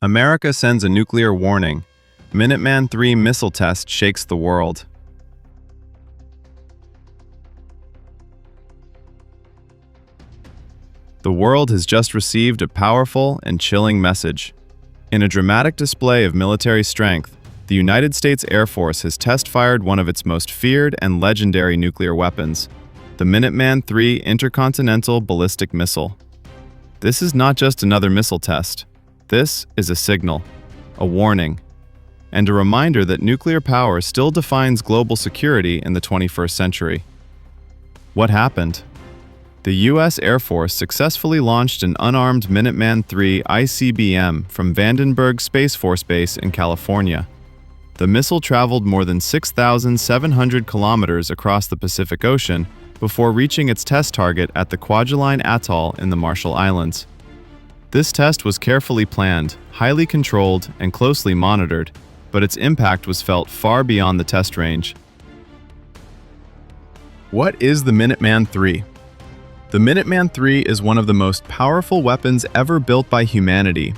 America sends a nuclear warning. Minuteman III missile test shakes the world. The world has just received a powerful and chilling message. In a dramatic display of military strength, the United States Air Force has test-fired one of its most feared and legendary nuclear weapons, the Minuteman III intercontinental ballistic missile. This is not just another missile test. This is a signal, a warning, and a reminder that nuclear power still defines global security in the 21st century. What happened? The U.S. Air Force successfully launched an unarmed Minuteman III ICBM from Vandenberg Space Force Base in California. The missile traveled more than 6,700 kilometers across the Pacific Ocean before reaching its test target at the Kwajalein Atoll in the Marshall Islands. This test was carefully planned, highly controlled, and closely monitored, but its impact was felt far beyond the test range. What is the Minuteman III? The Minuteman III is one of the most powerful weapons ever built by humanity.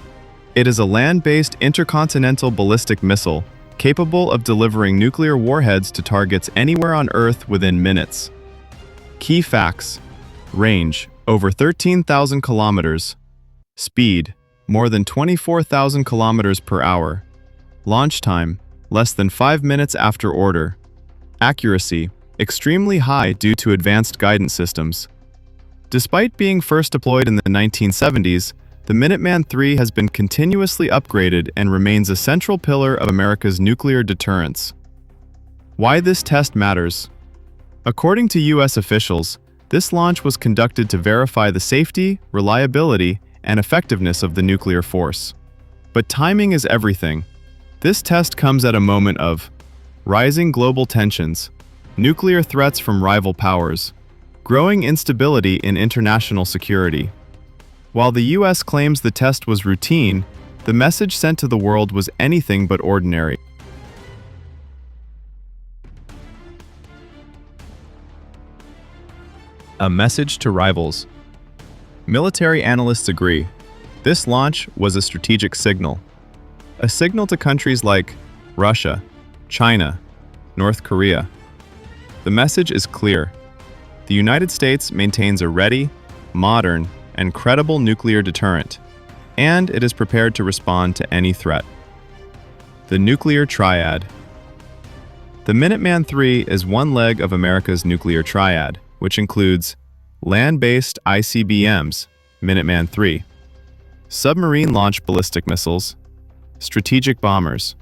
It is a land-based intercontinental ballistic missile capable of delivering nuclear warheads to targets anywhere on Earth within minutes. Key facts: range, over 13,000 kilometers. Speed, more than 24,000 kilometers per hour. Launch time, less than 5 minutes after order. Accuracy, extremely high due to advanced guidance systems. Despite being first deployed in the 1970s, the Minuteman III has been continuously upgraded and remains a central pillar of America's nuclear deterrence. Why this test matters? According to U.S. officials, this launch was conducted to verify the safety, reliability, and effectiveness of the nuclear force. But timing is everything. This test comes at a moment of rising global tensions, nuclear threats from rival powers, growing instability in international security. While the U.S. claims the test was routine, the message sent to the world was anything but ordinary. A message to rivals. Military analysts agree. This launch was a strategic signal. A signal to countries like Russia, China, North Korea. The message is clear. The United States maintains a ready, modern, and credible nuclear deterrent, and it is prepared to respond to any threat. The nuclear triad. The Minuteman III is one leg of America's nuclear triad, which includes land-based ICBMs, Minuteman III, submarine-launched ballistic missiles, strategic bombers.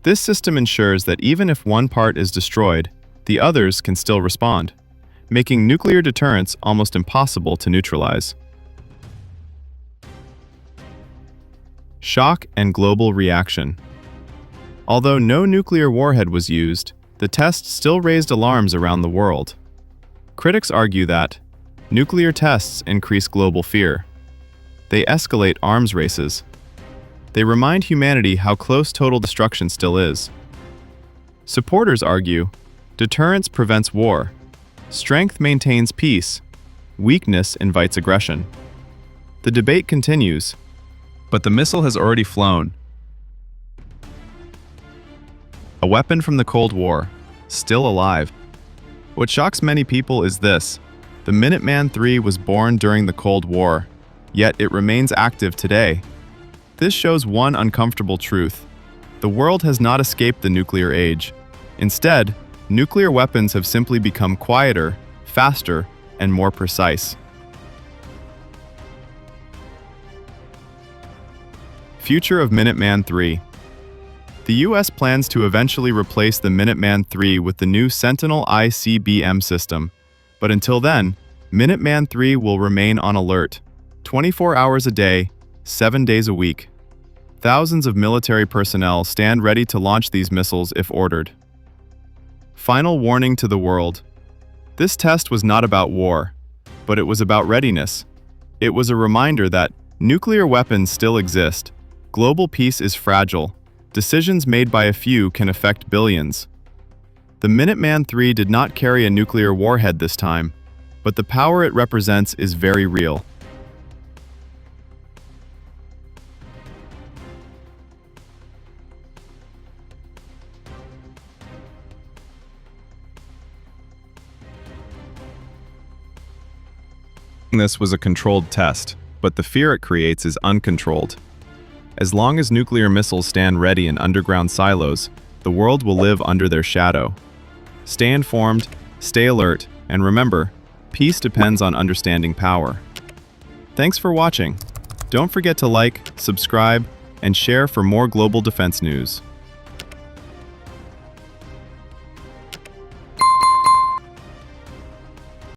This system ensures that even if one part is destroyed, the others can still respond, making nuclear deterrence almost impossible to neutralize. Shock and global reaction. Although no nuclear warhead was used, the test still raised alarms around the world. Critics argue that nuclear tests increase global fear. They escalate arms races. They remind humanity how close total destruction still is. Supporters argue, deterrence prevents war. Strength maintains peace. Weakness invites aggression. The debate continues, but the missile has already flown. A weapon from the Cold War, still alive. What shocks many people is this: the Minuteman III was born during the Cold War, yet it remains active today. This shows one uncomfortable truth. The world has not escaped the nuclear age. Instead, nuclear weapons have simply become quieter, faster, and more precise. Future of Minuteman III. The U.S. plans to eventually replace the Minuteman III with the new Sentinel ICBM system, but until then, Minuteman III will remain on alert, 24 hours a day, 7 days a week. Thousands of military personnel stand ready to launch these missiles if ordered. Final warning to the world. This test was not about war, but it was about readiness. It was a reminder that nuclear weapons still exist. Global peace is fragile. Decisions made by a few can affect billions. The Minuteman III did not carry a nuclear warhead this time, but the power it represents is very real. This was a controlled test, but the fear it creates is uncontrolled. As long as nuclear missiles stand ready in underground silos, the world will live under their shadow. Stay informed, stay alert, and remember, peace depends on understanding power. Thanks for watching. Don't forget to like, subscribe, and share for more global defense news.